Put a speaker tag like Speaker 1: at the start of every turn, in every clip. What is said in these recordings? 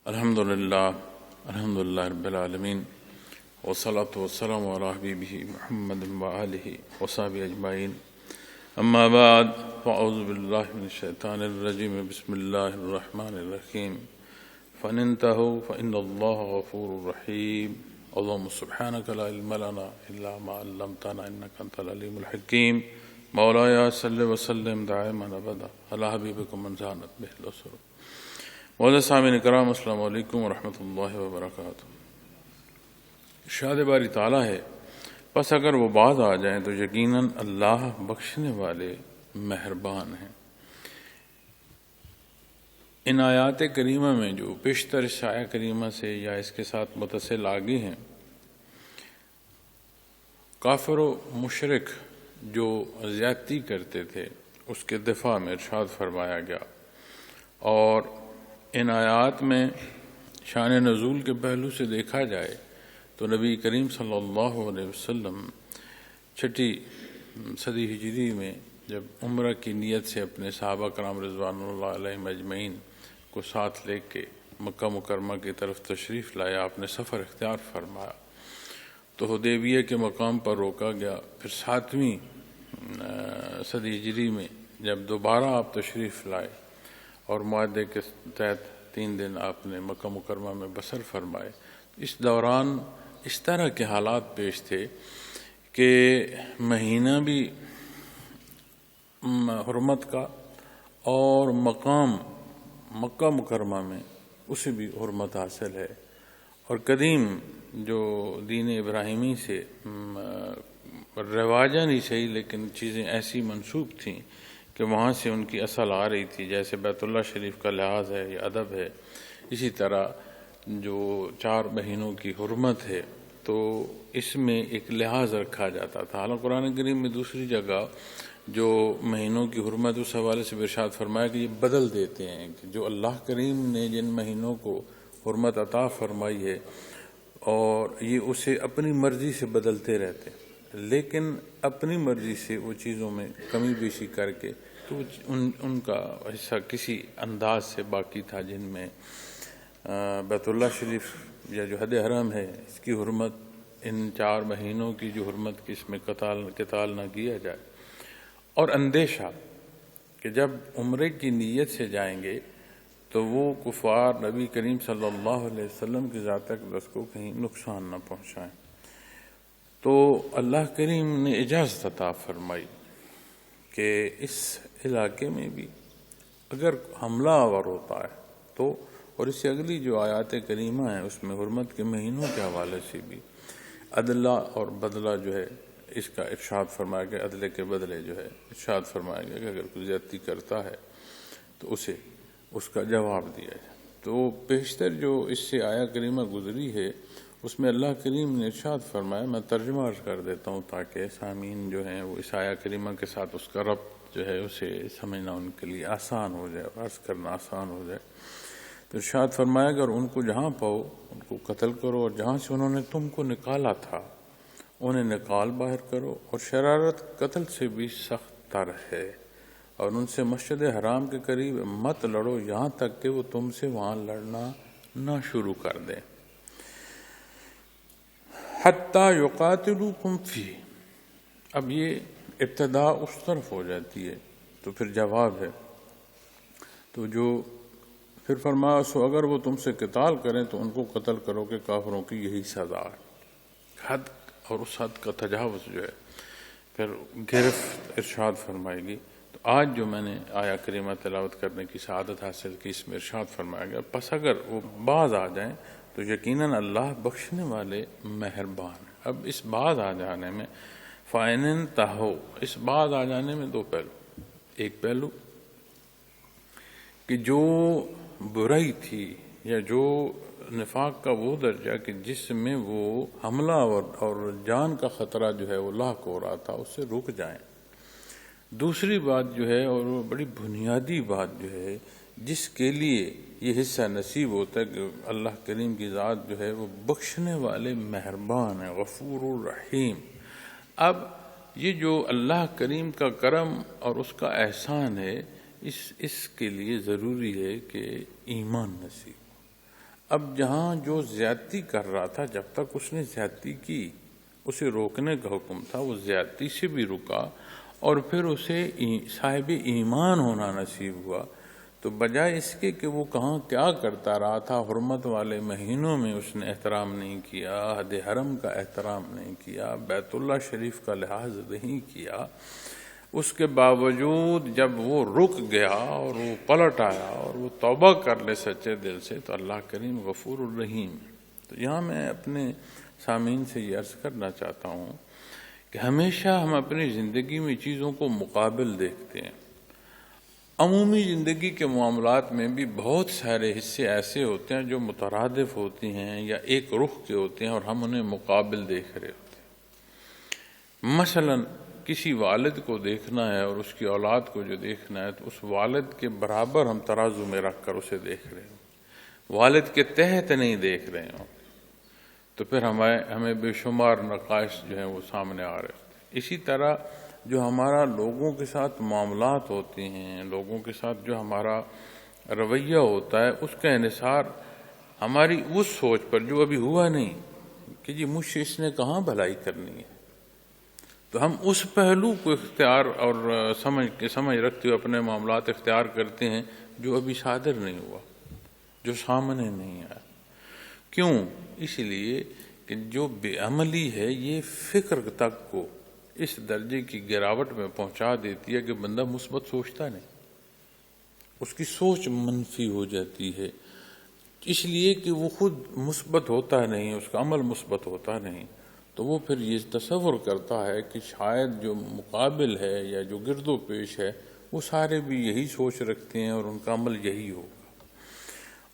Speaker 1: الحمدللہ رب العالمین والصلاة والسلام علی حبیبہ محمد وآلہ وصحبہ اجمعین اما بعد فاعوذ باللہ من الشیطان الرجیم بسم اللہ الرحمن الرحیم فإن انتہوا فإن اللہ غفور رحیم اللہم سبحانک لا علم لنا الا ما علمتنا انک انت العلیم الحکیم مولایا صلی وسلم دائما ابدا علی حبیبک من زانت بہ الاسر. معزز سامعین کرام، السلام علیکم ورحمۃ اللہ وبرکاتہ. ارشاد باری تعالیٰ ہے، پس اگر وہ باز آ جائیں تو یقیناً اللہ بخشنے والے مہربان ہیں. ان آیات کریمہ میں جو بیشتر اس آیہ کریمہ سے یا اس کے ساتھ متصل آگے ہیں، کافر و مشرک جو زیادتی کرتے تھے اس کے دفاع میں ارشاد فرمایا گیا. اور ان آیات میں شان نزول کے پہلو سے دیکھا جائے تو نبی کریم صلی اللہ علیہ وسلم 6 صدی ہجری میں جب عمرہ کی نیت سے اپنے صحابہ کرام رضوان اللہ علیہم اجمعین کو ساتھ لے کے مکہ مکرمہ کی طرف تشریف لایا، آپ نے سفر اختیار فرمایا تو حدیبیہ کے مقام پر روکا گیا. پھر 7ویں صدی ہجری میں جب دوبارہ آپ تشریف لائے اور معاہدے کے تحت 3 دن آپ نے مکہ مکرمہ میں بسر فرمائے، اس دوران اس طرح کے حالات پیش تھے کہ مہینہ بھی حرمت کا اور مقام مکہ مکرمہ میں اسے بھی حرمت حاصل ہے. اور قدیم جو دین ابراہیمی سے رواجہ نہیں صحیح لیکن چیزیں ایسی منسوب تھیں کہ وہاں سے ان کی اصل آ رہی تھی، جیسے بیت اللہ شریف کا لحاظ ہے یا ادب ہے. اسی طرح جو 4 مہینوں کی حرمت ہے تو اس میں ایک لحاظ رکھا جاتا تھا. حالانکہ قرآن کریم میں دوسری جگہ جو مہینوں کی حرمت اس حوالے سے ارشاد فرمایا کہ یہ بدل دیتے ہیں کہ جو اللہ کریم نے جن مہینوں کو حرمت عطا فرمائی ہے اور یہ اسے اپنی مرضی سے بدلتے رہتے، لیکن اپنی مرضی سے وہ چیزوں میں کمی بیشی کر کے تو ان کا حصہ کسی انداز سے باقی تھا، جن میں بیت اللہ شریف یا جو حد حرم ہے اس کی حرمت، ان 4 مہینوں کی جو حرمت کی اس میں قتال نہ کیا جائے. اور اندیشہ کہ جب عمرے کی نیت سے جائیں گے تو وہ کفار نبی کریم صلی اللہ علیہ وسلم کی ذات اقدس کو کہیں نقصان نہ پہنچائیں. تو اللہ کریم نے اجازت عطا فرمائی کہ اس علاقے میں بھی اگر حملہ آور ہوتا ہے تو، اور اس سے اگلی جو آیات کریمہ ہیں اس میں حرمت کے مہینوں کے حوالے سے بھی عدلہ اور بدلہ جو ہے اس کا ارشاد فرمایا گیا. عدلے کے بدلے جو ہے ارشاد فرمایا گیا کہ اگر کوئی زیادتی کرتا ہے تو اسے اس کا جواب دیا جائے. تو بیشتر جو اس سے آیہ کریمہ گزری ہے اس میں اللہ کریم نے ارشاد فرمایا، میں ترجمہ عرض کر دیتا ہوں تاکہ سامعین جو ہیں وہ اس آیہ کریمہ کے ساتھ اس کا ربط جو ہے اسے سمجھنا ان کے لیے آسان ہو جائے اور عرض کرنا آسان ہو جائے. تو ارشاد فرمایا اگر ان کو جہاں پاؤ ان کو قتل کرو، اور جہاں سے انہوں نے تم کو نکالا تھا انہیں نکال باہر کرو، اور شرارت قتل سے بھی سخت تر ہے، اور ان سے مسجد حرام کے قریب مت لڑو یہاں تک کہ وہ تم سے وہاں لڑنا نہ شروع کر دیں. حتیٰ یقاتلوکم فیہ، اب یہ ابتدا اس طرف ہو جاتی ہے تو پھر جواب ہے. تو جو پھر فرمایا سو اگر وہ تم سے قتال کریں تو ان کو قتل کرو کہ کافروں کی یہی سزا ہے. حد اور اس حد کا تجاوز جو ہے پھر گرفت ارشاد فرمائے گی. تو آج جو میں نے آیہ کریمہ تلاوت کرنے کی سعادت حاصل کی اس میں ارشاد فرمایا گیا پس اگر وہ باز آ جائیں تو یقیناً اللہ بخشنے والے مہربان ہیں. اب اس باز آ جانے میں فَإِنِ انتَهَوْا، اس باز آ جانے میں 2 پہلو. ایک پہلو کہ جو برائی تھی یا جو نفاق کا وہ درجہ کہ جس میں وہ حملہ اور جان کا خطرہ جو ہے وہ لاحق ہو رہا تھا اس سے رک جائیں. دوسری بات جو ہے اور وہ بڑی بنیادی بات جو ہے جس کے لیے یہ حصہ نصیب ہوتا ہے کہ اللہ کریم کی ذات جو ہے وہ بخشنے والے مہربان ہے، غفور الرحیم. اب یہ جو اللہ کریم کا کرم اور اس کا احسان ہے اس کے لیے ضروری ہے کہ ایمان نصیب. اب جہاں جو زیادتی کر رہا تھا، جب تک اس نے زیادتی کی اسے روکنے کا حکم تھا، وہ زیادتی سے بھی رکا اور پھر اسے صاحب ایمان ہونا نصیب ہوا، تو بجائے اس کے کہ وہ کہاں کیا کرتا رہا تھا، حرمت والے مہینوں میں اس نے احترام نہیں کیا، حد حرم کا احترام نہیں کیا، بیت اللہ شریف کا لحاظ نہیں کیا، اس کے باوجود جب وہ رک گیا اور وہ پلٹ آیا اور وہ توبہ کر لے سچے دل سے، تو اللہ کریم غفور الرحیم۔ تو یہاں میں اپنے سامعین سے یہ عرض کرنا چاہتا ہوں کہ ہمیشہ ہم اپنی زندگی میں چیزوں کو مقابل دیکھتے ہیں۔ عمومی زندگی کے معاملات میں بھی بہت سارے حصے ایسے ہوتے ہیں جو مترادف ہوتی ہیں یا ایک رخ کے ہوتے ہیں اور ہم انہیں مقابل دیکھ رہے ہوتے ہیں۔ مثلا کسی والد کو دیکھنا ہے اور اس کی اولاد کو جو دیکھنا ہے، تو اس والد کے برابر ہم ترازو میں رکھ کر اسے دیکھ رہے ہوں، والد کے تحت نہیں دیکھ رہے ہوں، تو پھر ہمیں بے شمار نقائص جو ہیں وہ سامنے آ رہے ہوتے ہیں۔ اسی طرح جو ہمارا لوگوں کے ساتھ معاملات ہوتے ہیں، لوگوں کے ساتھ جو ہمارا رویہ ہوتا ہے، اس کا انحصار ہماری اس سوچ پر جو ابھی ہوا نہیں کہ جی مجھ سے اس نے کہاں بھلائی کرنی ہے، تو ہم اس پہلو کو اختیار اور سمجھ رکھتے ہوئے اپنے معاملات اختیار کرتے ہیں جو ابھی صادر نہیں ہوا، جو سامنے نہیں آیا۔ کیوں؟ اس لیے کہ جو بے عملی ہے یہ فکر تک کو اس درجے کی گراوٹ میں پہنچا دیتی ہے کہ بندہ مثبت سوچتا نہیں، اس کی سوچ منفی ہو جاتی ہے، اس لیے کہ وہ خود مثبت ہوتا نہیں، اس کا عمل مثبت ہوتا نہیں، تو وہ پھر یہ تصور کرتا ہے کہ شاید جو مقابل ہے یا جو گرد و پیش ہے وہ سارے بھی یہی سوچ رکھتے ہیں اور ان کا عمل یہی ہوگا۔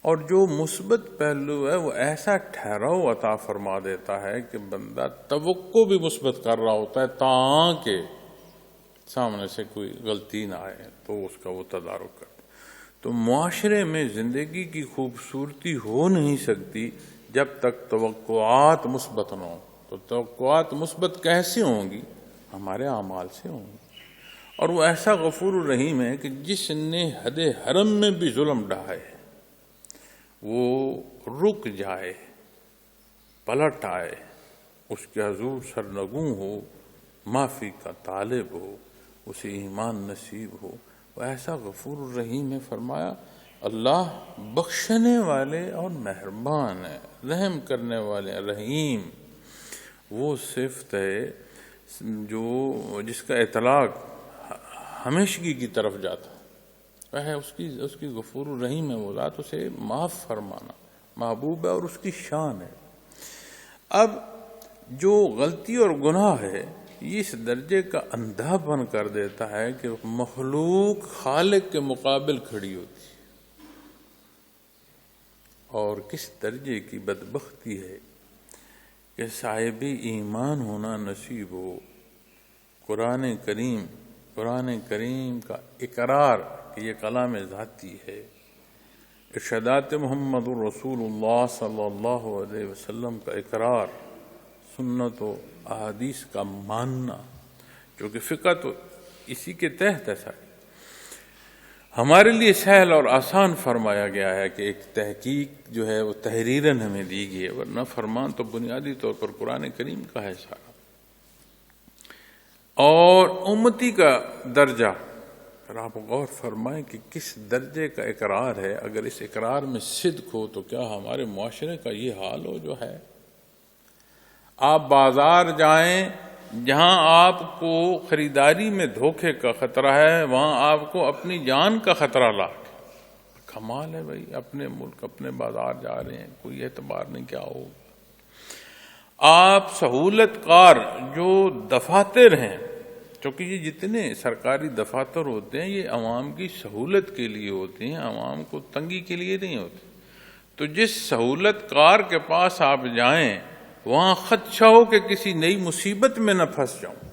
Speaker 1: اور جو مثبت پہلو ہے وہ ایسا ٹھہراؤ عطا فرما دیتا ہے کہ بندہ توقع بھی مثبت کر رہا ہوتا ہے تاکہ سامنے سے کوئی غلطی نہ آئے تو اس کا وہ تدارک کرتا۔ تو معاشرے میں زندگی کی خوبصورتی ہو نہیں سکتی جب تک توقعات مثبت نہ ہوں۔ تو توقعات مثبت کیسے ہوں گی؟ ہمارے اعمال سے ہوں گی۔ اور وہ ایسا غفور الرحیم ہے کہ جس نے حد حرم میں بھی ظلم ڈھائے وہ رک جائے، پلٹ آئے، اس کے حضور سرنگوں ہو، معافی کا طالب ہو، اسے ایمان نصیب ہو، وہ ایسا غفور الرحیم ہے۔ فرمایا اللہ بخشنے والے اور مہربان ہے، رحم کرنے والے، رحیم۔ وہ صفت ہے جو جس کا اطلاق ہمیشگی کی طرف جاتا ہے، اس کی غفور الرحیم ہے، وہ ذات اسے معاف فرمانا محبوب ہے اور اس کی شان ہے۔ اب جو غلطی اور گناہ ہے یہ اس درجے کا اندھا پن کر دیتا ہے کہ مخلوق خالق کے مقابل کھڑی ہوتی ہے، اور کس درجے کی بدبختی ہے کہ صاحب ایمان ہونا نصیب ہو۔ قرآن کریم کا اقرار کہ یہ کلام ذاتی ہے، ارشادات محمد الرسول اللہ صلی اللہ علیہ وسلم کا اقرار، سنت و احادیث کا ماننا، چونکہ فقہ تو اسی کے تحت ہے ساری، ہمارے لیے سہل اور آسان فرمایا گیا ہے کہ ایک تحقیق جو ہے وہ تحریراً ہمیں دی گئی ہے، ورنہ فرمان تو بنیادی طور پر قرآن کریم کا ہے سارا۔ اور امتی کا درجہ، اگر آپ غور فرمائیں کہ کس درجے کا اقرار ہے، اگر اس اقرار میں صدق ہو تو کیا ہمارے معاشرے کا یہ حال ہو جو ہے؟ آپ بازار جائیں، جہاں آپ کو خریداری میں دھوکے کا خطرہ ہے وہاں آپ کو اپنی جان کا خطرہ لاحق ہے۔ کمال ہے بھائی، اپنے ملک اپنے بازار جا رہے ہیں، کوئی اعتبار نہیں کیا ہوگا۔ آپ سہولت کار جو دفاتر ہیں، چونکہ یہ جتنے سرکاری دفاتر ہوتے ہیں یہ عوام کی سہولت کے لیے ہوتے ہیں، عوام کو تنگی کے لیے نہیں ہوتے، تو جس سہولت کار کے پاس آپ جائیں وہاں خدشہ ہو کہ کسی نئی مصیبت میں نہ پھنس جاؤں۔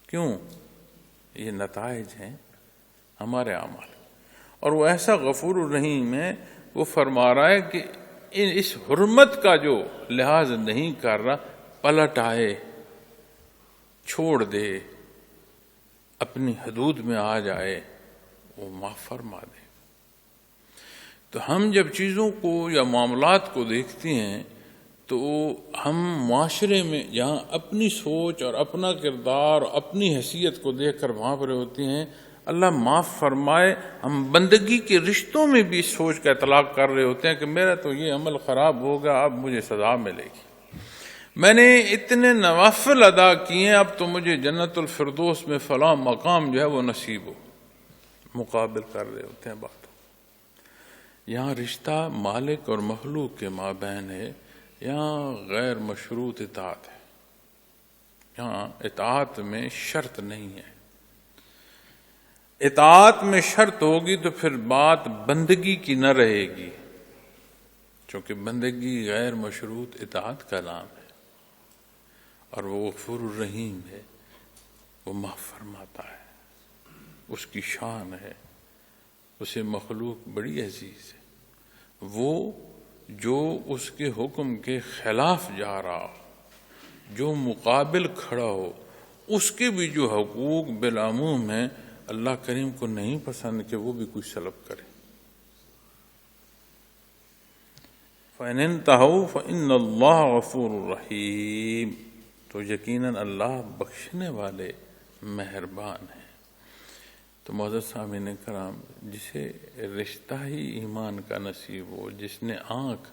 Speaker 1: کیوں؟ یہ نتائج ہیں ہمارے اعمال، اور وہ ایسا غفور الرحیم ہے، وہ فرما رہا ہے کہ اس حرمت کا جو لحاظ نہیں کر رہا پلٹ آئے، چھوڑ دے، اپنی حدود میں آ جائے، وہ معاف فرما دے۔ تو ہم جب چیزوں کو یا معاملات کو دیکھتے ہیں تو ہم معاشرے میں جہاں اپنی سوچ اور اپنا کردار اور اپنی حیثیت کو دیکھ کر وہاں پر ہوتے ہیں، اللہ معاف فرمائے، ہم بندگی کے رشتوں میں بھی اس سوچ کا اطلاق کر رہے ہوتے ہیں کہ میرا تو یہ عمل خراب ہوگا، اب مجھے سزا ملے گی، میں نے اتنے نوافل ادا کیے، اب تو مجھے جنت الفردوس میں فلاں مقام جو ہے وہ نصیب ہو، مقابل کر رہے ہوتے ہیں باتوں۔ یہاں رشتہ مالک اور مخلوق کے مابین ہے، یہاں غیر مشروط اطاعت ہے، یہاں اطاعت میں شرط نہیں ہے۔ اطاعت میں شرط ہوگی تو پھر بات بندگی کی نہ رہے گی، چونکہ بندگی غیر مشروط اطاعت کا نام ہے، اور وہ غفور الرحیم ہے، وہ معاف فرماتا ہے، اس کی شان ہے، اسے مخلوق بڑی عزیز ہے۔ وہ جو اس کے حکم کے خلاف جا رہا ہو، جو مقابل کھڑا ہو، اس کے بھی جو حقوق بالعموم ہیں، اللہ کریم کو نہیں پسند کہ وہ بھی کچھ سلب کرے۔ فَإِنِ انتَهَوْا فَإِنَّ اللَّهَ غَفُورٌ رَحِيمٌ، تو یقیناً اللہ بخشنے والے مہربان ہیں۔ تو معزز سامعین کرام، جسے رشتہ ہی ایمان کا نصیب ہو، جس نے آنکھ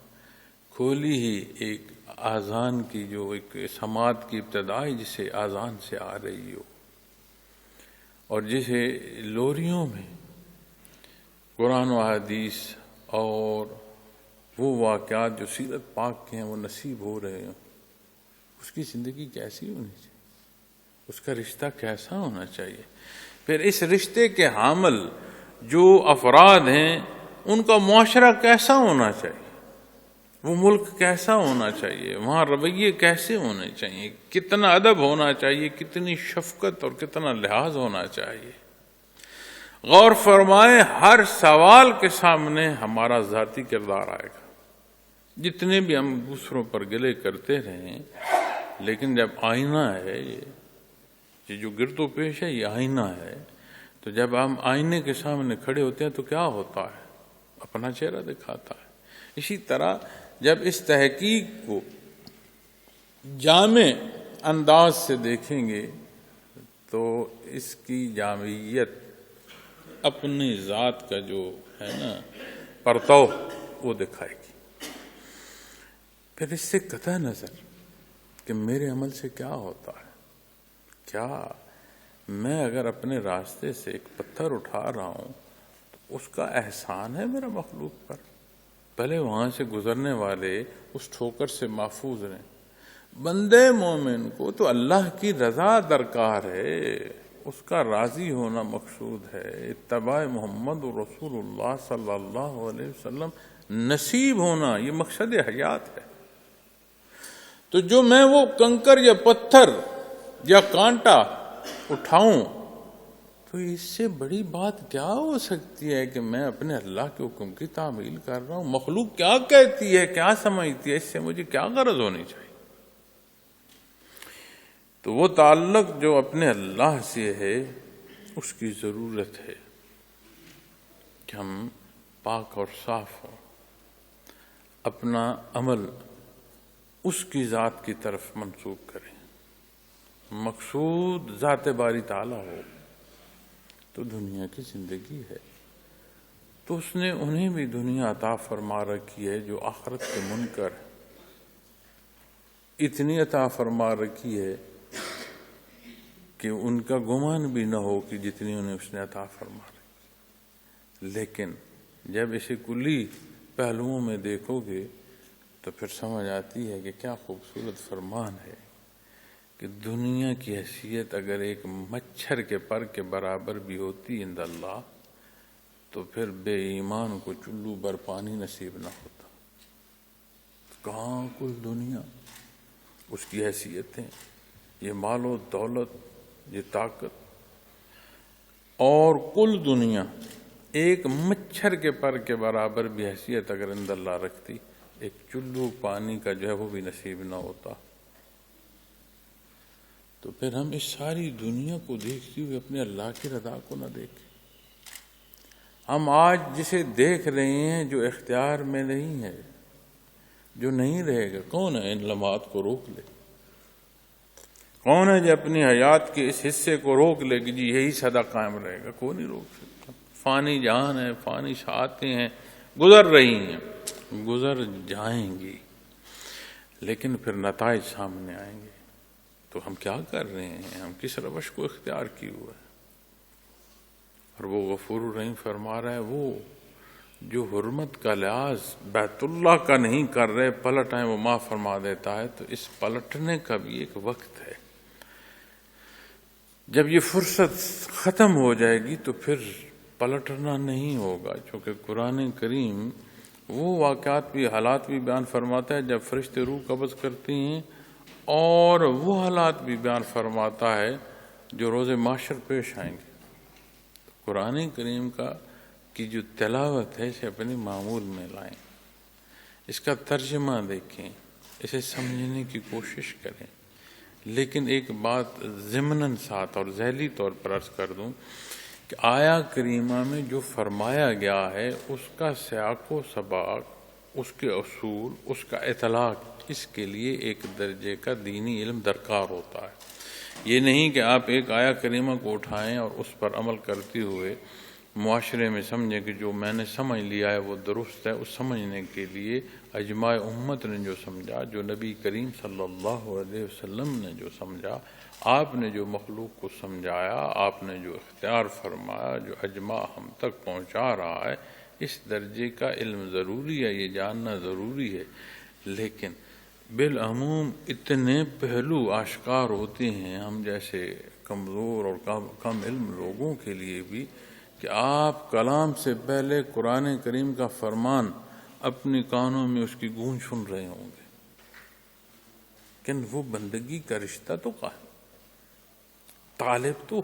Speaker 1: کھولی ہی ایک آذان کی، جو ایک سماعت کی ابتدائی جسے آذان سے آ رہی ہو، اور جسے لوریوں میں قرآن و حدیث اور وہ واقعات جو سیرت پاک کے ہیں وہ نصیب ہو رہے ہوں، اس کی زندگی کیسی ہونی چاہیے، اس کا رشتہ کیسا ہونا چاہیے، پھر اس رشتے کے حامل جو افراد ہیں ان کا معاشرہ کیسا ہونا چاہیے، وہ ملک کیسا ہونا چاہیے، وہاں رویے کیسے ہونے چاہیے، کتنا ادب ہونا چاہیے، کتنی شفقت اور کتنا لحاظ ہونا چاہیے۔ غور فرمائیں، ہر سوال کے سامنے ہمارا ذاتی کردار آئے گا، جتنے بھی ہم دوسروں پر گلے کرتے رہیں، لیکن جب آئینہ ہے، یہ جو گرد و پیش ہے یہ آئینہ ہے، تو جب ہم آئینے کے سامنے کھڑے ہوتے ہیں تو کیا ہوتا ہے، اپنا چہرہ دکھاتا ہے۔ اسی طرح جب اس تحقیق کو جامع انداز سے دیکھیں گے تو اس کی جامعیت اپنی ذات کا جو ہے نا پرتو وہ دکھائے گی۔ پھر اس سے قطع نظر کہ میرے عمل سے کیا ہوتا ہے، کیا میں اگر اپنے راستے سے ایک پتھر اٹھا رہا ہوں تو اس کا احسان ہے میرا مخلوق پر، پہلے وہاں سے گزرنے والے اس ٹھوکر سے محفوظ رہیں۔ بندے مومن کو تو اللہ کی رضا درکار ہے، اس کا راضی ہونا مقصود ہے، اتباع محمد رسول اللہ صلی اللہ علیہ وسلم نصیب ہونا یہ مقصد حیات ہے۔ تو جو میں وہ کنکر یا پتھر یا کانٹا اٹھاؤں تو اس سے بڑی بات کیا ہو سکتی ہے کہ میں اپنے اللہ کے حکم کی تعمیل کر رہا ہوں، مخلوق کیا کہتی ہے، کیا سمجھتی ہے، اس سے مجھے کیا غرض ہونی چاہیے۔ تو وہ تعلق جو اپنے اللہ سے ہے اس کی ضرورت ہے کہ ہم پاک اور صاف ہوں، اپنا عمل اس کی ذات کی طرف منسوب کریں، مقصود ذات باری تعالی ہو تو دنیا کی زندگی ہے، تو اس نے انہیں بھی دنیا عطا فرما رکھی ہے جو آخرت کے منکر ہے، اتنی عطا فرما رکھی ہے کہ ان کا گمان بھی نہ ہو کہ جتنی انہیں اس نے عطا فرما رکھی۔ لیکن جب اسے کلی پہلوؤں میں دیکھو گے تو پھر سمجھ آتی ہے کہ کیا خوبصورت فرمان ہے کہ دنیا کی حیثیت اگر ایک مچھر کے پر کے برابر بھی ہوتی عند اللہ تو پھر بے ایمان کو چلو بر پانی نصیب نہ ہوتا۔ کہاں کل دنیا، اس کی حیثیتیں، یہ مال و دولت، یہ طاقت، اور کل دنیا ایک مچھر کے پر کے برابر بھی حیثیت اگر عند اللہ رکھتی، ایک چلو پانی کا جو ہے وہ بھی نصیب نہ ہوتا۔ تو پھر ہم اس ساری دنیا کو دیکھتے ہوئے اپنے اللہ کی رضا کو نہ دیکھیں، ہم آج جسے دیکھ رہے ہیں جو اختیار میں نہیں ہے، جو نہیں رہے گا، کون ہے ان لمحات کو روک لے؟ کون ہے جو اپنی حیات کے اس حصے کو روک لے کہ جی یہی سدا قائم رہے گا؟ کوئی نہیں روک سکتا۔ فانی جہان ہے، فانی ساعتیں ہیں، گزر رہی ہیں، گزر جائیں گی، لیکن پھر نتائج سامنے آئیں گے۔ تو ہم کیا کر رہے ہیں؟ ہم کس روش کو اختیار کیے ہوا ہے؟ اور وہ غفور الرحیم فرما رہا ہے، وہ جو حرمت کا لحاظ بیت اللہ کا نہیں کر رہے، پلٹ آئیں، وہ معاف فرما دیتا ہے۔ تو اس پلٹنے کا بھی ایک وقت ہے، جب یہ فرصت ختم ہو جائے گی تو پھر پلٹنا نہیں ہوگا، چونکہ قرآن کریم وہ واقعات بھی، حالات بھی بیان فرماتا ہے جب فرشتے روح قبض کرتی ہیں، اور وہ حالات بھی بیان فرماتا ہے جو روز محشر پیش آئیں گے۔ قرآن کریم کی جو تلاوت ہے اسے اپنے معمول میں لائیں، اس کا ترجمہ دیکھیں، اسے سمجھنے کی کوشش کریں۔ لیکن ایک بات ضمناً ساتھ اور ذیلی طور پر عرض کر دوں کہ آیا کریمہ میں جو فرمایا گیا ہے اس کا سیاق و سباق، اس کے اصول، اس کا اطلاق، اس کے لیے ایک درجے کا دینی علم درکار ہوتا ہے۔ یہ نہیں کہ آپ ایک آیا کریمہ کو اٹھائیں اور اس پر عمل کرتے ہوئے معاشرے میں سمجھیں کہ جو میں نے سمجھ لیا ہے وہ درست ہے۔ اس سمجھنے کے لیے اجماع امت نے جو سمجھا، جو نبی کریم صلی اللہ علیہ وسلم نے جو سمجھا، آپ نے جو مخلوق کو سمجھایا، آپ نے جو اختیار فرمایا، جو اجماع ہم تک پہنچا رہا ہے، اس درجے کا علم ضروری ہے، یہ جاننا ضروری ہے۔ لیکن بالعموم اتنے پہلو آشکار ہوتے ہیں ہم جیسے کمزور اور کم علم لوگوں کے لیے بھی، کہ آپ کلام سے پہلے قرآن کریم کا فرمان اپنے کانوں میں اس کی گونج سن رہے ہوں گے، لیکن وہ بندگی کا رشتہ تو قائم، طالب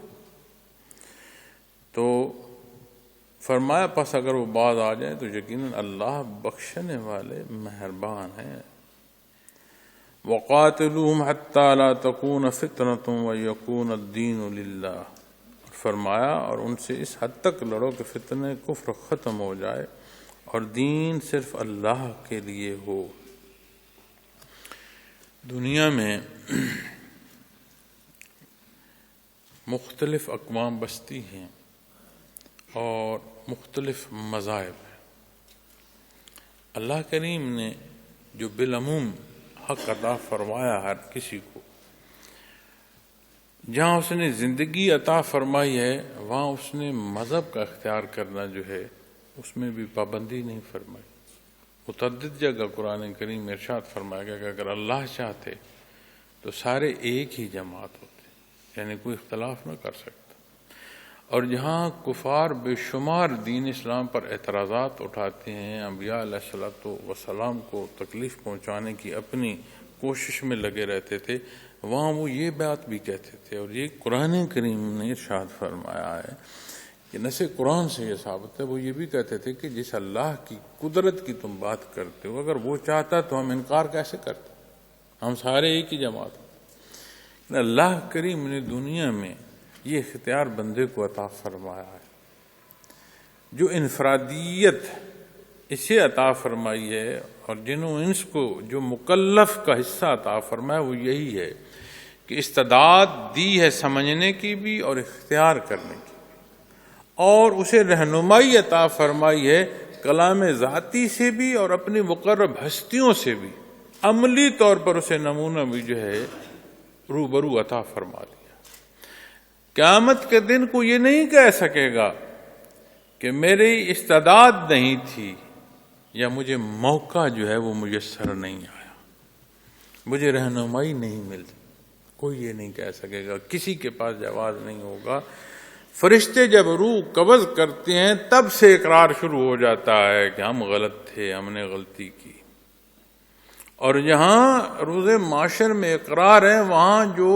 Speaker 1: تو فرمایا پس اگر وہ باز آ جائے تو یقیناً اللہ بخشنے والے مہربان ہیں۔ وَقَاتِلُوهُمْ حَتَّى لَا تَكُونَ فِتْنَةٌ وَيَكُونَ الدِّينُ لِلَّهِ، فرمایا اور ان سے اس حد تک لڑو کہ فتنہ کفر ختم ہو جائے اور دین صرف اللہ کے لیے ہو۔ دنیا میں مختلف اقوام بستی ہیں اور مختلف مذاہب ہیں۔ اللہ کریم نے جو بالعموم حق عطا فرمایا ہر کسی کو، جہاں اس نے زندگی عطا فرمائی ہے وہاں اس نے مذہب کا اختیار کرنا جو ہے اس میں بھی پابندی نہیں فرمائی۔ متعدد جگہ قرآن کریم میں ارشاد فرمایا گیا کہ اگر اللہ چاہتے تو سارے ایک ہی جماعت ہوتے، یعنی کوئی اختلاف نہ کر سکتا۔ اور جہاں کفار بے شمار دین اسلام پر اعتراضات اٹھاتے ہیں، انبیاء علیہ الصلوۃ والسلام کو تکلیف پہنچانے کی اپنی کوشش میں لگے رہتے تھے، وہاں وہ یہ بات بھی کہتے تھے، اور یہ قرآن کریم نے ارشاد فرمایا ہے کہ نص قرآن سے یہ ثابت ہے، وہ یہ بھی کہتے تھے کہ جس اللہ کی قدرت کی تم بات کرتے ہو اگر وہ چاہتا تو ہم انکار کیسے کرتے، ہم سارے ایک ہی جماعت ہیں۔ اللہ کریم نے دنیا میں یہ اختیار بندے کو عطا فرمایا ہے، جو انفرادیت اسے عطا فرمائی ہے، اور جنوں انس کو جو مکلف کا حصہ عطا فرمایا وہ یہی ہے کہ استعداد دی ہے سمجھنے کی بھی اور اختیار کرنے کی، اور اسے رہنمائی عطا فرمائی ہے کلام ذاتی سے بھی اور اپنی مقرب ہستیوں سے بھی، عملی طور پر اسے نمونہ بھی جو ہے روبرو عطا فرما دیا۔ قیامت کے دن کو یہ نہیں کہہ سکے گا کہ میری استعداد نہیں تھی یا مجھے موقع جو ہے وہ میسر نہیں آیا، مجھے رہنمائی نہیں ملتی، کوئی یہ نہیں کہہ سکے گا، کسی کے پاس جواز نہیں ہوگا۔ فرشتے جب روح قبض کرتے ہیں تب سے اقرار شروع ہو جاتا ہے کہ ہم غلط تھے، ہم نے غلطی کی، اور جہاں روز معاشر میں اقرار ہے وہاں جو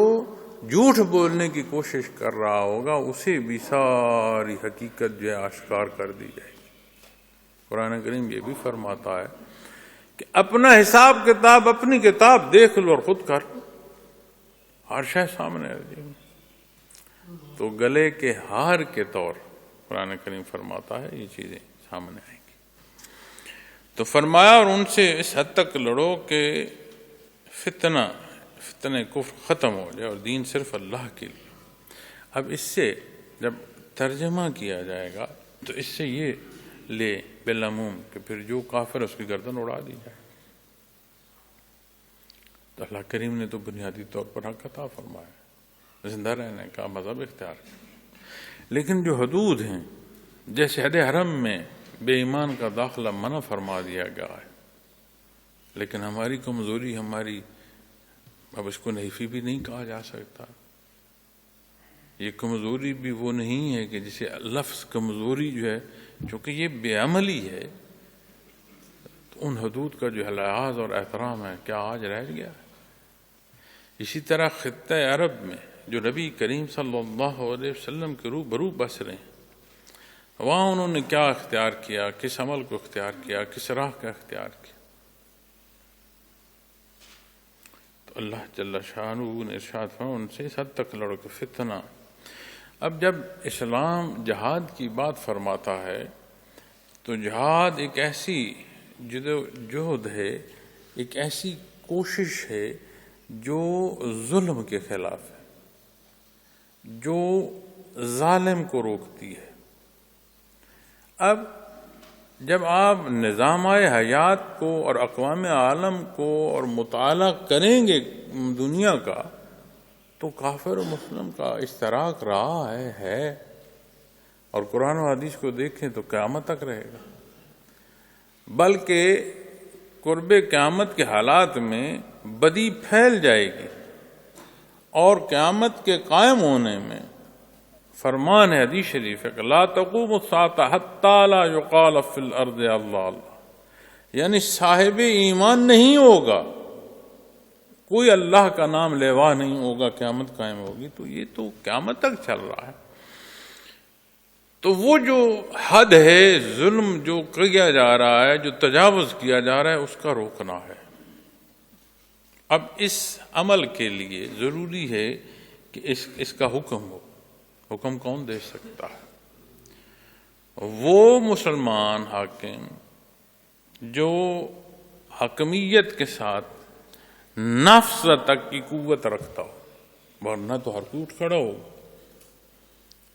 Speaker 1: جھوٹ بولنے کی کوشش کر رہا ہوگا اسے بھی ساری حقیقت جو ہے آشکار کر دی جائے گی۔ قرآن کریم یہ بھی فرماتا ہے کہ اپنا حساب کتاب، اپنی کتاب دیکھ لو اور خود کر لو، ہر شے سامنے ہے۔ تو گلے کے ہار کے طور قرآن کریم فرماتا ہے یہ چیزیں سامنے آئیں گی۔ تو فرمایا اور ان سے اس حد تک لڑو کہ فتنہ کفر ختم ہو جائے اور دین صرف اللہ کے لیے۔ اب اس سے جب ترجمہ کیا جائے گا تو اس سے یہ لے بالعموم کہ پھر جو کافر اس کی گردن اڑا دی جائے۔ تو اللہ کریم نے تو بنیادی طور پر حق عطا فرمایا، زندہ رہنے کا مذہب اختیار کیا، لیکن جو حدود ہیں جیسے حد حرم میں بے ایمان کا داخلہ منع فرما دیا گیا ہے، لیکن ہماری کمزوری اب اس کو نحیفی بھی نہیں کہا جا سکتا۔ یہ کمزوری بھی وہ نہیں ہے کہ جسے لفظ کمزوری جو ہے، چونکہ یہ بے عملی ہے، تو ان حدود کا جو لحاظ اور احترام ہے کیا آج رہ گیا ہے؟ اسی طرح خطہ عرب میں جو نبی کریم صلی اللہ علیہ وسلم کے روبرو بس رہے ہیں، وہاں انہوں نے کیا اختیار کیا، کس عمل کو اختیار کیا، کس راہ کا اختیار کیا؟ تو اللہ جل شانہ نے ارشاد فرمایا ان سے اس حد تک لڑو کہ فتنہ۔ اب جب اسلام جہاد کی بات فرماتا ہے تو جہاد ایک ایسی جہد ہے، ایک ایسی کوشش ہے جو ظلم کے خلاف ہے، جو ظالم کو روکتی ہے۔ اب جب آپ نظام حیات کو اور اقوام عالم کو اور مطالعہ کریں گے دنیا کا، تو کافر و مسلم کا اشتراک رہا ہے، اور قرآن و حدیث کو دیکھیں تو قیامت تک رہے گا، بلکہ قرب قیامت کے حالات میں بدی پھیل جائے گی، اور قیامت کے قائم ہونے میں فرمان ہے حدیث شریف ہے کہ لا تقوم الساعة حتى لا يقال في الارض اللہ اللہ، یعنی صاحب ایمان نہیں ہوگا، کوئی اللہ کا نام لیوا نہیں ہوگا، قیامت قائم ہوگی۔ تو یہ تو قیامت تک چل رہا ہے۔ تو وہ جو حد ہے، ظلم جو کیا جا رہا ہے، جو تجاوز کیا جا رہا ہے، اس کا روکنا ہے۔ اب اس عمل کے لیے ضروری ہے کہ اس کا حکم ہو۔ حکم کون دے سکتا ہے؟ وہ مسلمان حاکم جو حکمیت کے ساتھ نفس تک کی قوت رکھتا ہو، ورنہ تو ہر کوئی اٹھ کھڑا ہو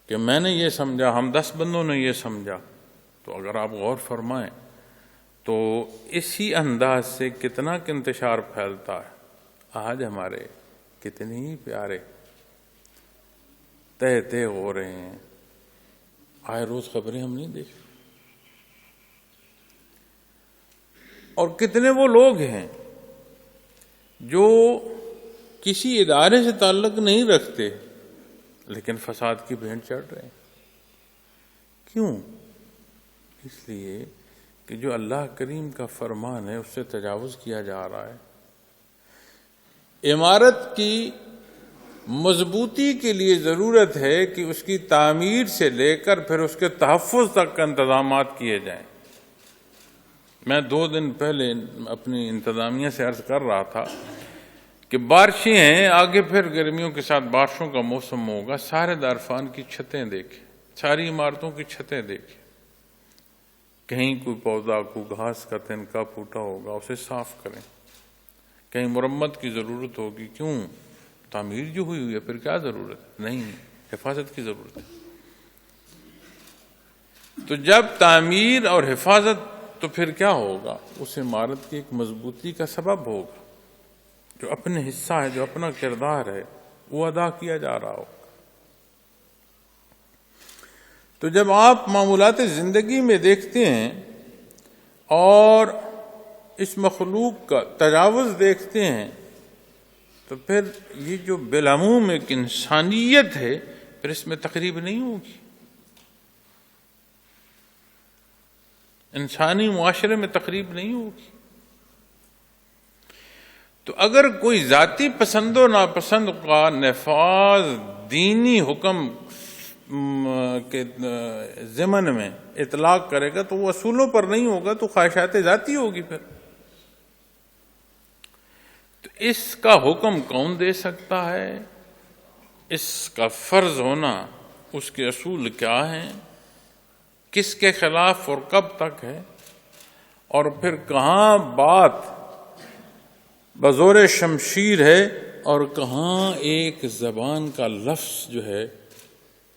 Speaker 1: کہ میں نے یہ سمجھا، ہم 10 بندوں نے یہ سمجھا۔ تو اگر آپ غور فرمائیں تو اسی انداز سے کتنا انتشار پھیلتا ہے۔ آج ہمارے کتنے ہی پیارے تہ ہو رہے ہیں، آئے روز خبریں ہم نہیں دیکھتے، اور کتنے وہ لوگ ہیں جو کسی ادارے سے تعلق نہیں رکھتے لیکن فساد کی بھینٹ چڑھ رہے ہیں۔ کیوں؟ اس لیے کہ جو اللہ کریم کا فرمان ہے اس سے تجاوز کیا جا رہا ہے۔ عمارت کی مضبوطی کے لیے ضرورت ہے کہ اس کی تعمیر سے لے کر پھر اس کے تحفظ تک کا انتظامات کیے جائیں۔ میں 2 دن پہلے اپنی انتظامیہ سے عرض کر رہا تھا کہ بارشیں ہیں، آگے پھر گرمیوں کے ساتھ بارشوں کا موسم ہوگا، سارے دارفان کی چھتیں دیکھیں، ساری عمارتوں کی چھتیں دیکھیں، کہیں کوئی پودا، کوئی گھاس کا تنکا پھوٹا ہوگا، اسے صاف کریں، کہیں مرمت کی ضرورت ہوگی، کیوں؟ تعمیر جو ہوئی ہے، پھر کیا ضرورت؟ نہیں، حفاظت کی ضرورت ہے۔ تو جب تعمیر اور حفاظت، تو پھر کیا ہوگا؟ اس عمارت کی ایک مضبوطی کا سبب ہوگا، جو اپنے حصہ ہے، جو اپنا کردار ہے، وہ ادا کیا جا رہا ہوگا۔ تو جب آپ معمولات زندگی میں دیکھتے ہیں اور اس مخلوق کا تجاوز دیکھتے ہیں، تو پھر یہ جو بالعموم ایک انسانیت ہے، پھر اس میں تقریب نہیں ہوگی۔ انسانی معاشرے میں تقریب نہیں ہوگی۔ تو اگر کوئی ذاتی پسند و ناپسند کا نفاذ دینی حکم کے ضمن میں اطلاق کرے گا تو وہ اصولوں پر نہیں ہوگا، تو خواہشات ذاتی ہوگی۔ پھر تو اس کا حکم کون دے سکتا ہے؟ اس کا فرض ہونا، اس کے اصول کیا ہیں، کس کے خلاف اور کب تک ہے، اور پھر کہاں بات بزور شمشیر ہے اور کہاں ایک زبان کا لفظ جو ہے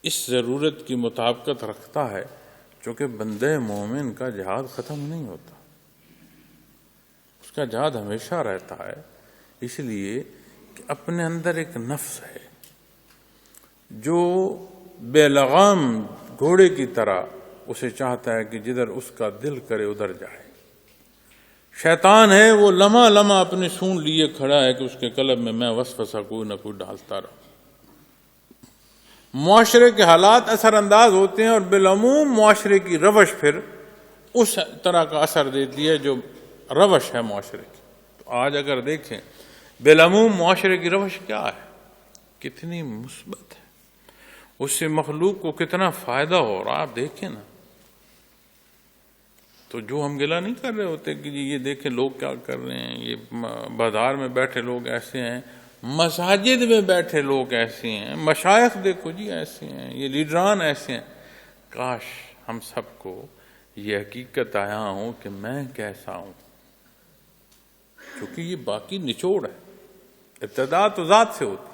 Speaker 1: اس ضرورت کی مطابقت رکھتا ہے، چونکہ بندے مومن کا جہاد ختم نہیں ہوتا، اس کا جہاد ہمیشہ رہتا ہے، اس لیے کہ اپنے اندر ایک نفس ہے جو بے لغام گھوڑے کی طرح اسے چاہتا ہے کہ جدھر اس کا دل کرے ادھر جائے۔ شیطان ہے وہ لمحہ لمحہ اپنی سونڈ لیے کھڑا ہے کہ اس کے قلب میں وسوسہ کوئی نہ کوئی ڈالتا رہا۔ معاشرے کے حالات اثر انداز ہوتے ہیں اور بالعموم معاشرے کی روش پھر اس طرح کا اثر دیتی ہے جو روش ہے معاشرے کی۔ تو آج اگر دیکھیں بالعموم معاشرے کی روش کیا ہے، کتنی مثبت ہے، اس سے مخلوق کو کتنا فائدہ ہو رہا، آپ دیکھیں نا۔ تو جو ہم گلہ نہیں کر رہے ہوتے کہ جی یہ دیکھیں لوگ کیا کر رہے ہیں، یہ بازار میں بیٹھے لوگ ایسے ہیں، مساجد میں بیٹھے لوگ ایسے ہیں، مشائخ دیکھو جی ایسے ہیں، یہ لیڈران ایسے ہیں۔ کاش ہم سب کو یہ حقیقت آیا ہوں کہ میں کیسا ہوں، کیونکہ یہ باقی نچوڑ ہے، ابتدا تو ذات سے ہوتی۔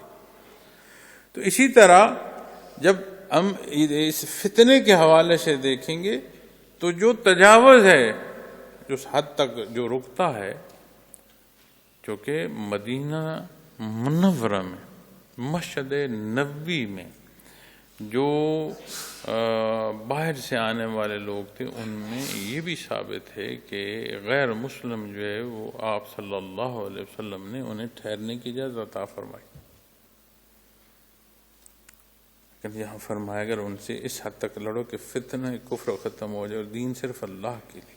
Speaker 1: تو اسی طرح جب ہم اس فتنے کے حوالے سے دیکھیں گے تو جو تجاوز ہے اس حد تک جو رکتا ہے، کیونکہ مدینہ منورہ میں مسجد نبوی میں جو باہر سے آنے والے لوگ تھے ان میں یہ بھی ثابت ہے کہ غیر مسلم جو ہے وہ آپ صلی اللہ علیہ وسلم نے انہیں ٹھہرنے کی اجازت عطا فرمائی، لیکن یہاں فرمایا اگر ان سے اس حد تک لڑو کہ فتنہ کفر ختم ہو جائے اور دین صرف اللہ کے لیے۔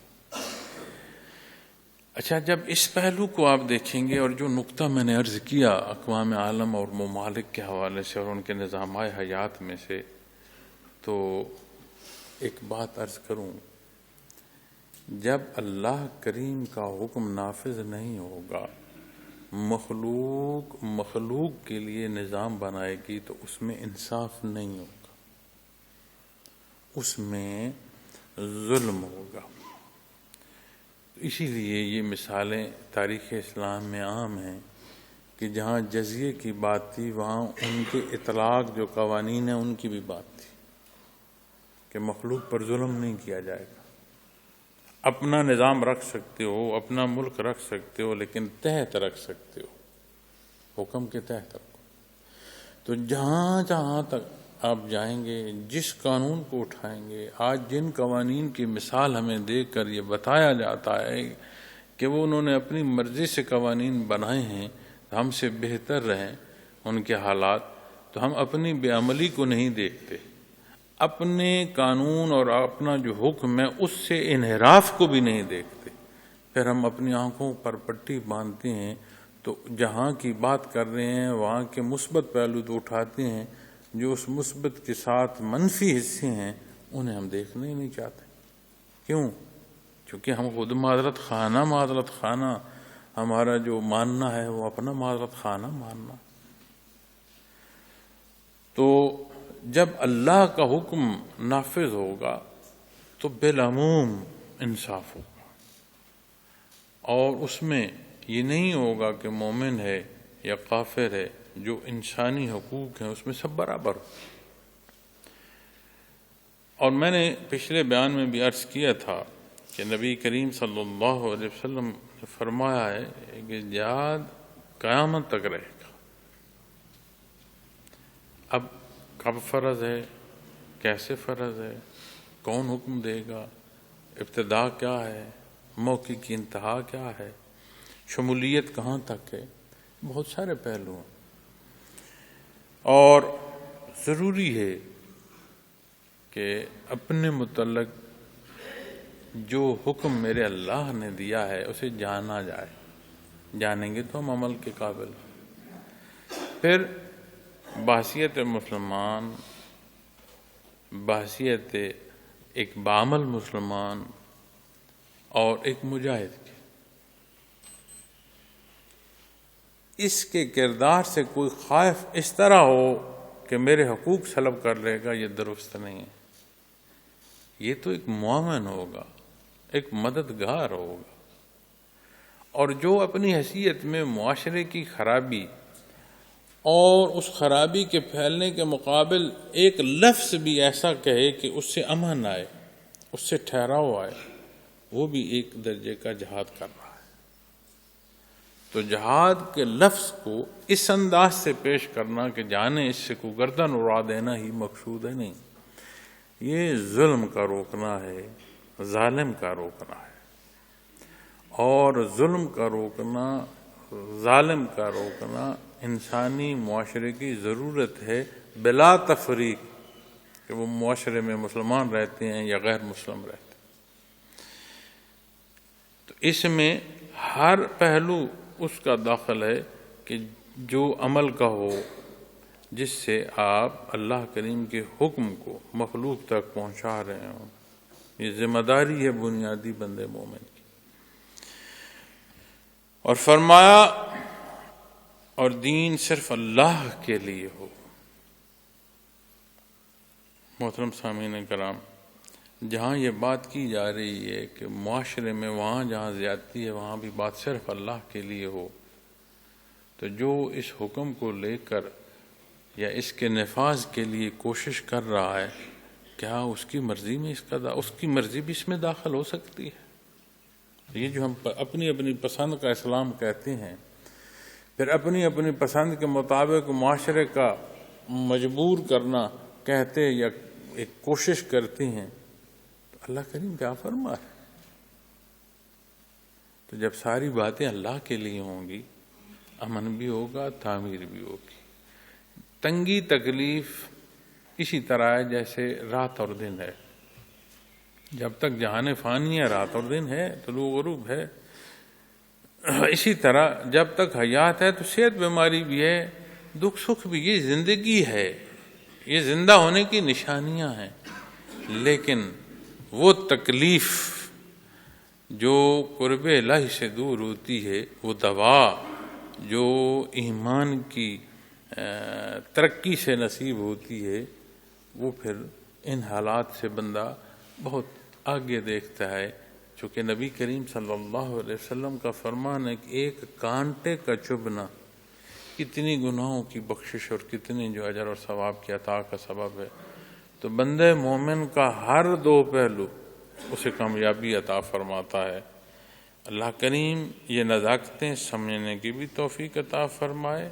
Speaker 1: اچھا، جب اس پہلو کو آپ دیکھیں گے اور جو نقطہ میں نے عرض کیا اقوام عالم اور ممالک کے حوالے سے اور ان کے نظام حیات میں سے، تو ایک بات عرض کروں، جب اللہ کریم کا حکم نافذ نہیں ہوگا، مخلوق کے لیے نظام بنائے گی تو اس میں انصاف نہیں ہوگا، اس میں ظلم ہوگا۔ اسی لیے یہ مثالیں تاریخ اسلام میں عام ہیں کہ جہاں جزیے کی بات تھی وہاں ان کے اطلاق جو قوانین ہیں ان کی بھی بات تھی کہ مخلوق پر ظلم نہیں کیا جائے گا، اپنا نظام رکھ سکتے ہو، اپنا ملک رکھ سکتے ہو، لیکن تحت رکھ سکتے ہو، حکم کے تحت رکھو۔ تو جہاں جہاں تک آپ جائیں گے، جس قانون کو اٹھائیں گے، آج جن قوانین کی مثال ہمیں دیکھ کر یہ بتایا جاتا ہے کہ وہ انہوں نے اپنی مرضی سے قوانین بنائے ہیں، ہم سے بہتر رہیں ان کے حالات، تو ہم اپنی بے عملی کو نہیں دیکھتے، اپنے قانون اور اپنا جو حکم ہے اس سے انحراف کو بھی نہیں دیکھتے، پھر ہم اپنی آنکھوں پر پٹی باندھتے ہیں، تو جہاں کی بات کر رہے ہیں وہاں کے مثبت پہلو تو اٹھاتے ہیں، جو اس مثبت کے ساتھ منفی حصے ہیں انہیں ہم دیکھنا ہی نہیں چاہتے۔ کیوں؟ کیونکہ ہم خود معذرت خانہ ہمارا جو ماننا ہے وہ اپنا معذرت خانہ ماننا۔ تو جب اللہ کا حکم نافذ ہوگا تو بالعموم انصاف ہوگا، اور اس میں یہ نہیں ہوگا کہ مومن ہے یا کافر ہے، جو انسانی حقوق ہیں اس میں سب برابر ہو۔ اور میں نے پچھلے بیان میں بھی عرض کیا تھا کہ نبی کریم صلی اللہ علیہ وسلم نے فرمایا ہے کہ جہاد قیامت تک رہے گا۔ اب کب فرض ہے، کیسے فرض ہے، کون حکم دے گا، ابتدا کیا ہے، موقع کی انتہا کیا ہے، شمولیت کہاں تک ہے، بہت سارے پہلو ہیں، اور ضروری ہے کہ اپنے متعلق جو حکم میرے اللہ نے دیا ہے اسے جانا جائے، جانیں گے تو ہم عمل کے قابل ہیں۔ پھر بحیثیت مسلمان، بحیثیت ایک بعمل مسلمان اور ایک مجاہد کے، اس کے کردار سے کوئی خائف اس طرح ہو کہ میرے حقوق سلب کر لے گا، یہ درست نہیں ہے۔ یہ تو ایک معاون ہوگا، ایک مددگار ہوگا، اور جو اپنی حیثیت میں معاشرے کی خرابی اور اس خرابی کے پھیلنے کے مقابل ایک لفظ بھی ایسا کہے کہ اس سے امن آئے، اس سے ٹھہراؤ آئے، وہ بھی ایک درجے کا جہاد کر رہا ہے۔ تو جہاد کے لفظ کو اس انداز سے پیش کرنا کہ جانے اس سے کو گردن اڑا دینا ہی مقصود ہے، نہیں، یہ ظلم کا روکنا ہے، ظالم کا روکنا ہے، اور ظلم کا روکنا، ظالم کا روکنا انسانی معاشرے کی ضرورت ہے، بلا تفریق کہ وہ معاشرے میں مسلمان رہتے ہیں یا غیر مسلم رہتے ہیں۔ تو اس میں ہر پہلو اس کا داخل ہے کہ جو عمل کا ہو جس سے آپ اللہ کریم کے حکم کو مخلوق تک پہنچا رہے ہوں، یہ ذمہ داری ہے بنیادی بندے مومن کی۔ اور فرمایا اور دین صرف اللہ کے لیے ہو۔ محترم سامعین کرام، جہاں یہ بات کی جا رہی ہے کہ معاشرے میں وہاں جہاں زیادتی ہے وہاں بھی بات صرف اللہ کے لیے ہو، تو جو اس حکم کو لے کر یا اس کے نفاذ کے لیے کوشش کر رہا ہے، کیا اس کی مرضی میں اس کی مرضی بھی اس میں داخل ہو سکتی ہے؟ یہ جو ہم اپنی اپنی پسند کا اسلام کہتے ہیں، پھر اپنی اپنی پسند کے مطابق معاشرے کا مجبور کرنا کہتے یا ایک کوشش کرتے ہیں، تو اللہ کریم کیا فرما ہے؟ تو جب ساری باتیں اللہ کے لیے ہوں گی، امن بھی ہوگا، تعمیر بھی ہوگی۔ تنگی تکلیف اسی طرح ہے جیسے رات اور دن ہے، جب تک جہان فانی ہے رات اور دن ہے، طلوع غروب ہے، اسی طرح جب تک حیات ہے تو صحت بیماری بھی ہے، دکھ سکھ بھی، یہ زندگی ہے، یہ زندہ ہونے کی نشانیاں ہیں۔ لیکن وہ تکلیف جو قرب الہی سے دور ہوتی ہے، وہ دوا جو ایمان کی ترقی سے نصیب ہوتی ہے، وہ پھر ان حالات سے بندہ بہت آگے دیکھتا ہے۔ چونکہ نبی کریم صلی اللہ علیہ وسلم کا فرمان ہے کہ ایک کانٹے کا چبھنا کتنی گناہوں کی بخشش اور کتنی جو اجر اور ثواب کی عطا کا سبب ہے۔ تو بندے مومن کا ہر دو پہلو اسے کامیابی عطا فرماتا ہے۔ اللہ کریم یہ نزاکتیں سمجھنے کی بھی توفیق عطا فرمائے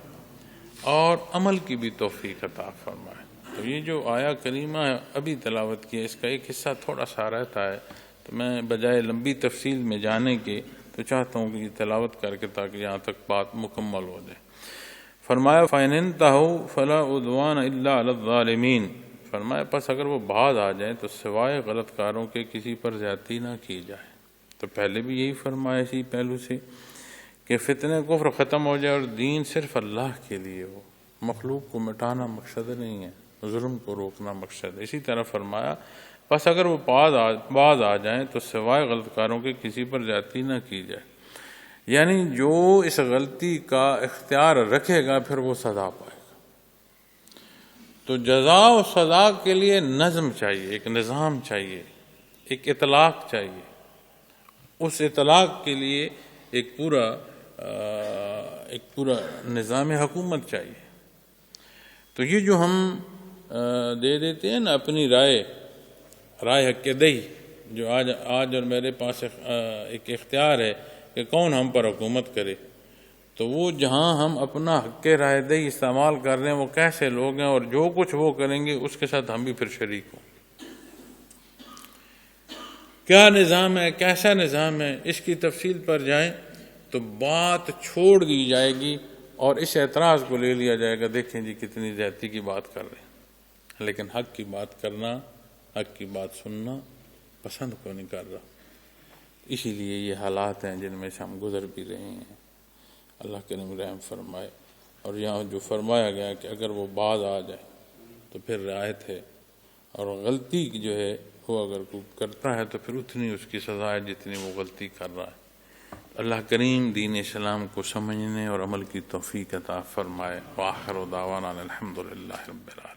Speaker 1: اور عمل کی بھی توفیق عطا فرمائے۔ تو یہ جو آیا کریمہ ابھی تلاوت کی ہے، اس کا ایک حصہ تھوڑا سا رہتا ہے، تو میں بجائے لمبی تفصیل میں جانے کے تو چاہتا ہوں کہ یہ تلاوت کر کے تاکہ یہاں تک بات مکمل ہو جائے۔ فرمایا فَإِنِ انْتَهُوا فَلَا عُدْوَانَ إِلَّا عَلَى الظَّالِمِينَ، فرمایا پس اگر وہ باز آ جائیں تو سوائے غلط کاروں کے کسی پر زیادتی نہ کی جائے۔ تو پہلے بھی یہی فرمایا اسی پہلو سے کہ فتنہ کفر ختم ہو جائے اور دین صرف اللہ کے لیے ہو، مخلوق کو مٹانا مقصد نہیں ہے، ظلم کو روکنا مقصد ہے۔ اسی طرح فرمایا پس اگر وہ باز آ جائیں تو سوائے غلط کاروں کے کسی پر زیادتی نہ کی جائے، یعنی جو اس غلطی کا اختیار رکھے گا پھر وہ سزا پائے گا۔ تو جزا و سزا کے لیے نظم چاہیے، ایک نظام چاہیے، ایک اطلاق چاہیے۔ اس اطلاق کے لیے ایک پورا نظام حکومت چاہیے۔ تو یہ جو ہم دے دیتے ہیں نا اپنی رائے حق دہی، جو آج اور میرے پاس ایک اختیار ہے کہ کون ہم پر حکومت کرے، تو وہ جہاں ہم اپنا حق رائے دہی استعمال کر رہے ہیں وہ کیسے لوگ ہیں، اور جو کچھ وہ کریں گے اس کے ساتھ ہم بھی پھر شریک ہوں۔ کیا نظام ہے، کیسا نظام ہے، اس کی تفصیل پر جائیں تو بات چھوڑ دی جائے گی اور اس اعتراض کو لے لیا جائے گا، دیکھیں جی کتنی زیادتی کی بات کر رہے ہیں، لیکن حق کی بات کرنا، حق کی بات سننا پسند کو نہیں کر رہا۔ اسی لیے یہ حالات ہیں جن میں سے ہم گزر بھی رہے ہیں۔ اللہ کریم رحم فرمائے۔ اور یہاں جو فرمایا گیا کہ اگر وہ باز آ جائے تو پھر رعایت ہے، اور غلطی جو ہے وہ اگر کوئی کرتا ہے تو پھر اتنی اس کی سزا ہے جتنی وہ غلطی کر رہا ہے۔ اللہ کریم دین اسلام کو سمجھنے اور عمل کی توفیق عطا فرمائے۔ وآخر دعوانا الحمدللہ رب العالمین۔